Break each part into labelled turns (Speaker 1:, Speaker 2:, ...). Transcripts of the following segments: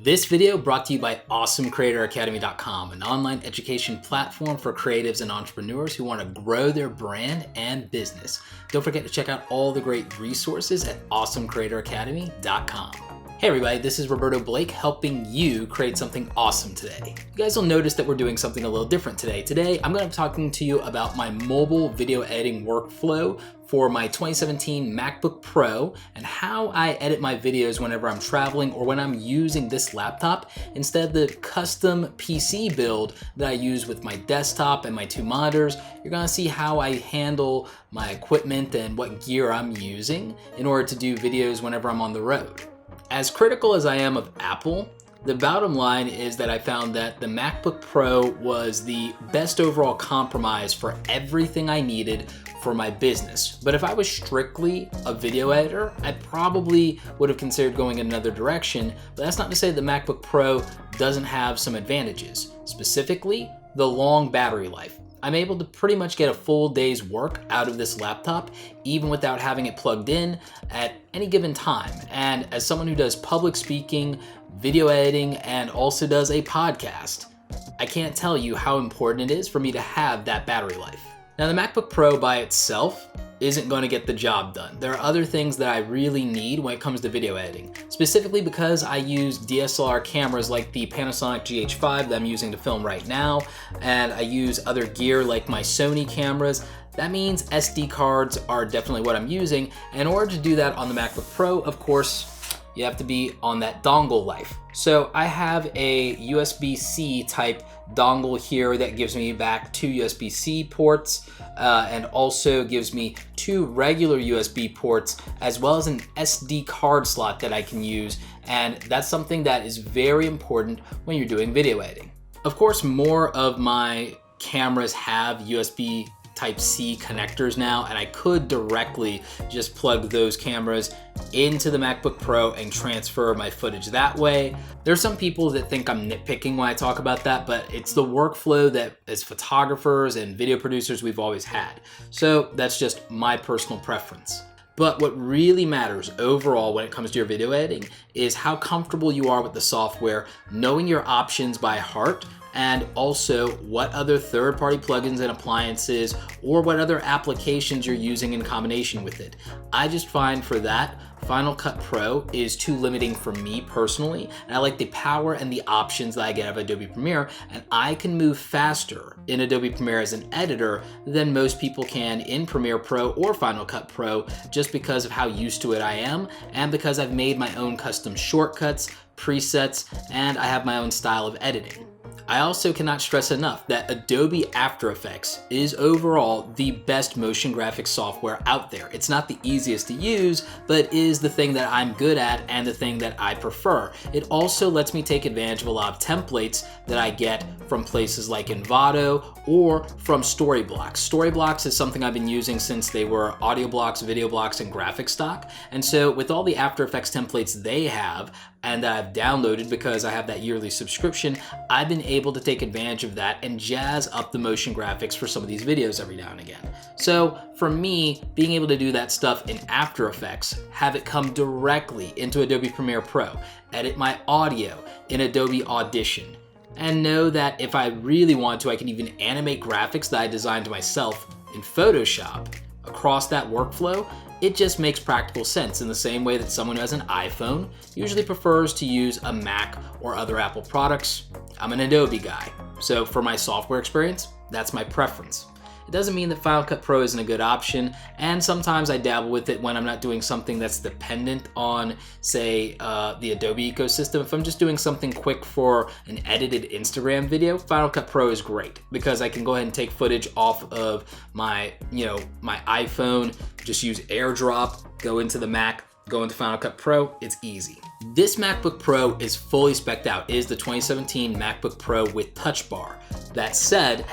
Speaker 1: This video brought to you by AwesomeCreatorAcademy.com, an online education platform for creatives and entrepreneurs who want to grow their brand and business. Don't forget to check out all the great resources at AwesomeCreatorAcademy.com. Hey everybody, this is Roberto Blake helping you create something awesome today. You guys will notice that we're doing something a little different today. Today, I'm going to be talking to you about my mobile video editing workflow for my 2017 MacBook Pro and how I edit my videos whenever I'm traveling or when I'm using this laptop instead of the custom PC build that I use with my desktop and my two monitors. You're going to see how I handle my equipment and what gear I'm using in order to do videos whenever I'm on the road. As critical as I am of Apple, the bottom line is that I found that the MacBook Pro was the best overall compromise for everything I needed for my business. But if I was strictly a video editor, I probably would have considered going in another direction. But that's not to say the MacBook Pro doesn't have some advantages, specifically the long battery life. I'm able to pretty much get a full day's work out of this laptop, even without having it plugged in at any given time. And as someone who does public speaking, video editing, and also does a podcast, I can't tell you how important it is for me to have that battery life. Now, the MacBook Pro by itself isn't going to get the job done. There are other things that I really need when it comes to video editing, specifically because I use DSLR cameras like the Panasonic GH5 that I'm using to film right now, and I use other gear like my Sony cameras. That means SD cards are definitely what I'm using. And in order to do that on the MacBook Pro, of course, you have to be on that dongle life. So I have a USB-C type dongle here that gives me back two USB-C ports and also gives me two regular USB ports as well as an SD card slot that I can use. And that's something that is very important when you're doing video editing. Of course, more of my cameras have USB Type-C connectors now, and I could directly just plug those cameras into the MacBook Pro and transfer my footage that way. There's some people that think I'm nitpicking when I talk about that, but it's the workflow that as photographers and video producers we've always had. So that's just my personal preference. But what really matters overall when it comes to your video editing is how comfortable you are with the software, knowing your options by heart, and also what other third-party plugins and appliances or what other applications you're using in combination with it. I just find for that, Final Cut Pro is too limiting for me personally, and I like the power and the options that I get out of Adobe Premiere, and I can move faster in Adobe Premiere as an editor than most people can in Premiere Pro or Final Cut Pro just because of how used to it I am and because I've made my own custom shortcuts, presets, and I have my own style of editing. I also cannot stress enough that Adobe After Effects is overall the best motion graphics software out there. It's not the easiest to use, but is the thing that I'm good at and the thing that I prefer. It also lets me take advantage of a lot of templates that I get from places like Envato or from Storyblocks. Storyblocks is something I've been using since they were audio blocks, video blocks, and graphic stock. And so with all the After Effects templates they have, and that I've downloaded because I have that yearly subscription, I've been able to take advantage of that and jazz up the motion graphics for some of these videos every now and again. So for me, being able to do that stuff in After Effects, have it come directly into Adobe Premiere Pro, edit my audio in Adobe Audition, and know that if I really want to, I can even animate graphics that I designed myself in Photoshop across that workflow. It just makes practical sense in the same way that someone who has an iPhone usually prefers to use a Mac or other Apple products. I'm an Adobe guy, so for my software experience, that's my preference. It doesn't mean that Final Cut Pro isn't a good option, and sometimes I dabble with it when I'm not doing something that's dependent on, say, the Adobe ecosystem. If I'm just doing something quick for an edited Instagram video, Final Cut Pro is great because I can go ahead and take footage off of my iPhone, just use AirDrop, go into the Mac, go into Final Cut Pro, it's easy. This MacBook Pro is fully spec'd out. It is the 2017 MacBook Pro with Touch Bar. That said,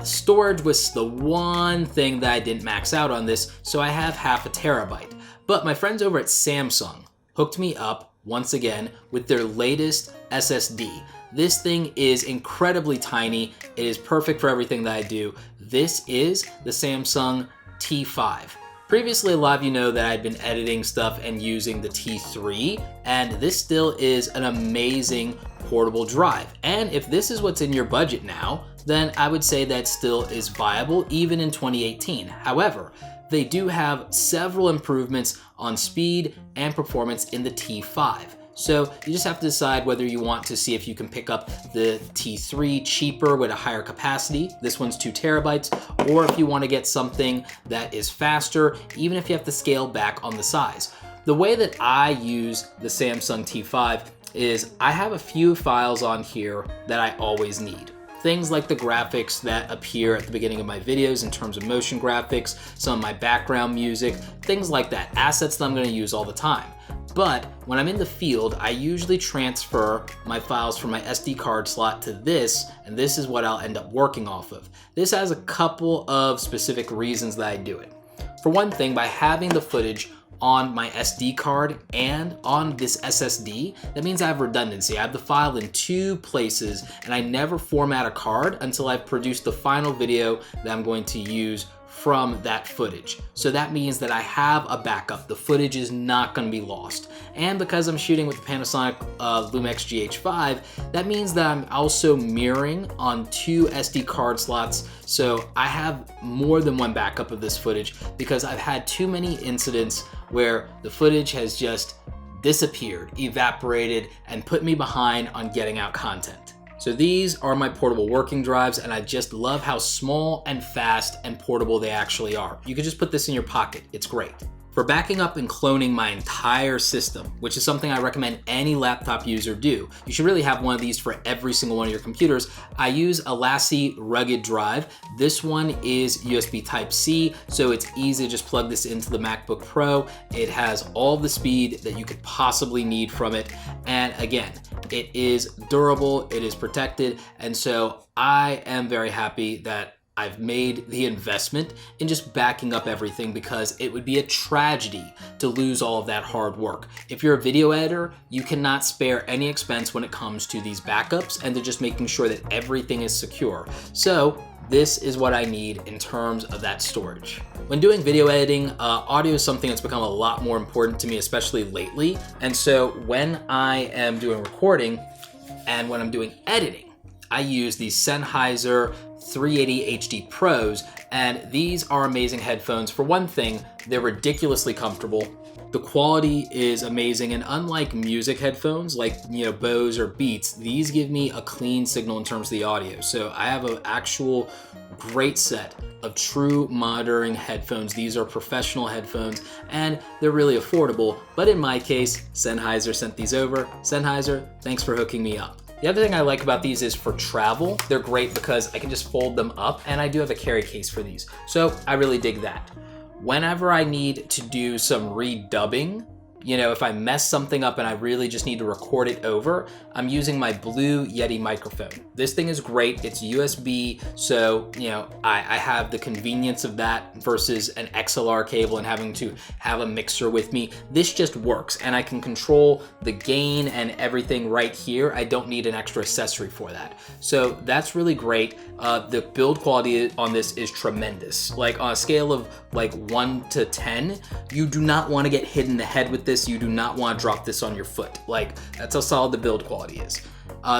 Speaker 1: storage was the one thing that I didn't max out on this, so I have half a terabyte. But my friends over at Samsung hooked me up, once again, with their latest SSD. This thing is incredibly tiny. It is perfect for everything that I do. This is the Samsung T5. Previously, a lot of you know that I'd been editing stuff and using the T3, and this still is an amazing portable drive. And if this is what's in your budget now, then I would say that still is viable even in 2018. However, they do have several improvements on speed and performance in the T5. So you just have to decide whether you want to see if you can pick up the T3 cheaper with a higher capacity. This one's 2 terabytes, or if you want to get something that is faster, even if you have to scale back on the size. The way that I use the Samsung T5 is I have a few files on here that I always need. Things like the graphics that appear at the beginning of my videos in terms of motion graphics, some of my background music, things like that, assets that I'm going to use all the time. But when I'm in the field, I usually transfer my files from my SD card slot to this, and this is what I'll end up working off of. This has a couple of specific reasons that I do it. For one thing, by having the footage on my SD card and on this SSD, that means I have redundancy. I have the file in 2 places, and I never format a card until I've produced the final video that I'm going to use from that footage. So that means that I have a backup. The footage is not going to be lost. And because I'm shooting with the Panasonic Lumix GH5, that means that I'm also mirroring on 2 SD card slots. So I have more than one backup of this footage because I've had too many incidents where the footage has just disappeared, evaporated, and put me behind on getting out content. So these are my portable working drives, and I just love how small and fast and portable they actually are. You can just put this in your pocket. It's great. For backing up and cloning my entire system, which is something I recommend any laptop user do, you should really have one of these for every single one of your computers. I use a LaCie rugged drive. This one is USB Type-C, so it's easy to just plug this into the MacBook Pro. It has all the speed that you could possibly need from it. And again, it is durable, it is protected, and so I am very happy that I've made the investment in just backing up everything because it would be a tragedy to lose all of that hard work. If you're a video editor, you cannot spare any expense when it comes to these backups and to just making sure that everything is secure. So this is what I need in terms of that storage. When doing video editing, audio is something that's become a lot more important to me, especially lately. And so when I am doing recording and when I'm doing editing, I use the Sennheiser 380 HD Pros, and these are amazing headphones. For one thing, they're ridiculously comfortable. The quality is amazing, and unlike music headphones like Bose or Beats, these give me a clean signal in terms of the audio. So I have an actual great set of true monitoring headphones. These are professional headphones, and they're really affordable. But in my case, Sennheiser sent these over. Sennheiser, thanks for hooking me up. The other thing I like about these is for travel. They're great because I can just fold them up, and I do have a carry case for these. So I really dig that. Whenever I need to do some redubbing, if I mess something up and I really just need to record it over, I'm using my Blue Yeti microphone. This thing is great. It's USB, so I have the convenience of that versus an XLR cable and having to have a mixer with me. This just works, and I can control the gain and everything right here. I don't need an extra accessory for that. So that's really great. The build quality on this is tremendous. Like on a scale of 1 to 10, you do not want to get hit in the head with this. You do not want to drop this on your foot. That's how solid the build quality is.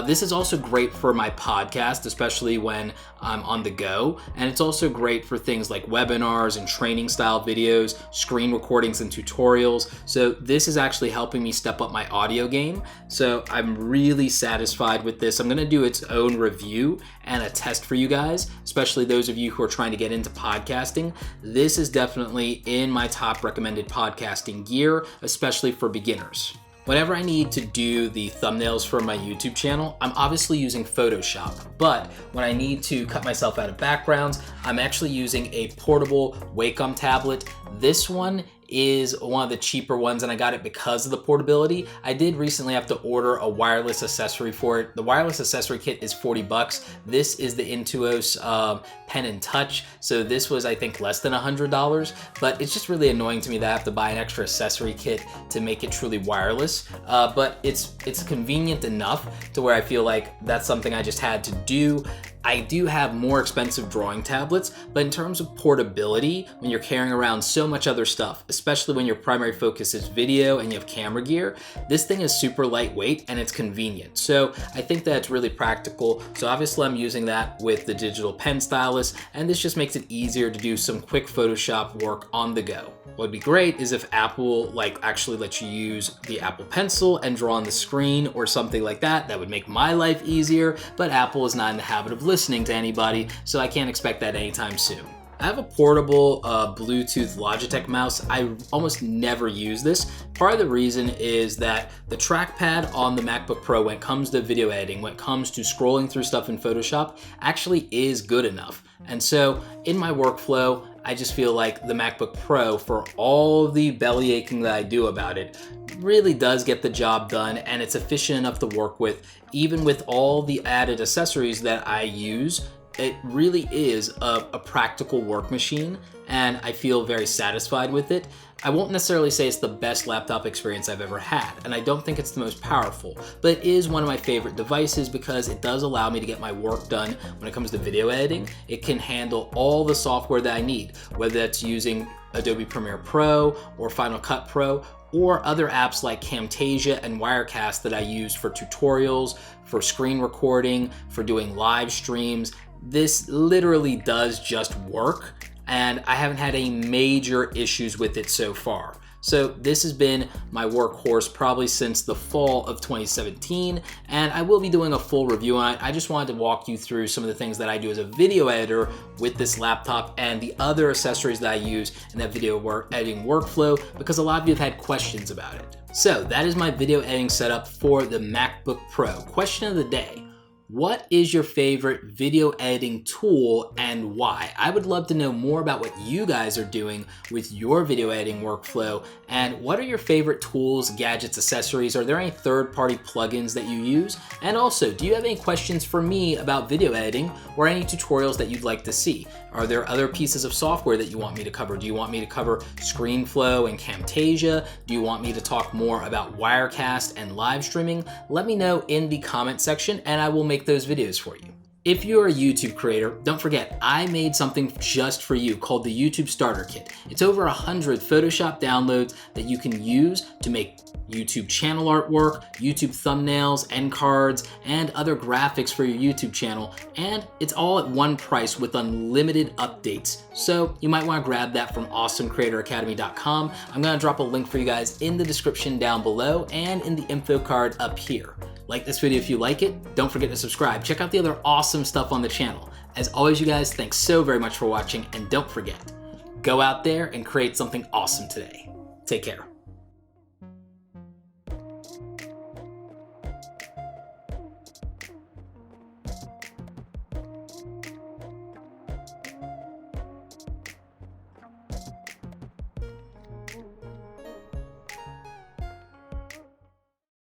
Speaker 1: This is also great for my podcast, especially when I'm on the go. And it's also great for things like webinars and training style videos, screen recordings and tutorials. So this is actually helping me step up my audio game. So I'm really satisfied with this. I'm going to do its own review and a test for you guys, especially those of you who are trying to get into podcasting. This is definitely in my top recommended podcasting gear, especially for beginners. Whenever I need to do the thumbnails for my YouTube channel, I'm obviously using Photoshop, but when I need to cut myself out of backgrounds, I'm actually using a portable Wacom tablet. This one is one of the cheaper ones, and I got it because of the portability. I did recently have to order a wireless accessory for it. The wireless accessory kit is $40. This is the Intuos Pen and Touch, so this was I think less than $100, but it's just really annoying to me that I have to buy an extra accessory kit to make it truly wireless. But it's convenient enough to where I feel like that's something I just had to do. I do have more expensive drawing tablets, but in terms of portability, when you're carrying around so much other stuff, especially when your primary focus is video and you have camera gear, this thing is super lightweight and it's convenient. So I think that's really practical. So obviously I'm using that with the digital pen stylus, and this just makes it easier to do some quick Photoshop work on the go. What would be great is if Apple actually lets you use the Apple Pencil and draw on the screen or something like that. That would make my life easier, but Apple is not in the habit of listening to anybody, so I can't expect that anytime soon. I have a portable Bluetooth Logitech mouse. I almost never use this. Part of the reason is that the trackpad on the MacBook Pro, when it comes to video editing, when it comes to scrolling through stuff in Photoshop, actually is good enough. And so in my workflow, I just feel like the MacBook Pro, for all the belly aching that I do about it, really does get the job done, and it's efficient enough to work with. Even with all the added accessories that I use, it really is a practical work machine, and I feel very satisfied with it. I won't necessarily say it's the best laptop experience I've ever had, and I don't think it's the most powerful, but it is one of my favorite devices because it does allow me to get my work done when it comes to video editing. It can handle all the software that I need, whether that's using Adobe Premiere Pro or Final Cut Pro, or other apps like Camtasia and Wirecast that I use for tutorials, for screen recording, for doing live streams. This literally does just work, and I haven't had any major issues with it so far. So this has been my workhorse probably since the fall of 2017, and I will be doing a full review on it. I just wanted to walk you through some of the things that I do as a video editor with this laptop and the other accessories that I use in that video editing workflow, because a lot of you have had questions about it. So that is my video editing setup for the MacBook Pro. Question of the day: what is your favorite video editing tool and why? I would love to know more about what you guys are doing with your video editing workflow, and what are your favorite tools, gadgets, accessories? Are there any third-party plugins that you use? And also, do you have any questions for me about video editing or any tutorials that you'd like to see? Are there other pieces of software that you want me to cover? Do you want me to cover ScreenFlow and Camtasia? Do you want me to talk more about Wirecast and live streaming? Let me know in the comment section and I will make those videos for you. If you're a YouTube creator, don't forget, I made something just for you called the YouTube Starter Kit. It's over 100 Photoshop downloads that you can use to make YouTube channel artwork, YouTube thumbnails, end cards, and other graphics for your YouTube channel, and it's all at one price with unlimited updates. So you might want to grab that from awesomecreatoracademy.com. I'm going to drop a link for you guys in the description down below and in the info card up here. Like this video if you like it. Don't forget to subscribe. Check out the other awesome stuff on the channel. As always, you guys, thanks so very much for watching, and don't forget, go out there and create something awesome today. Take care.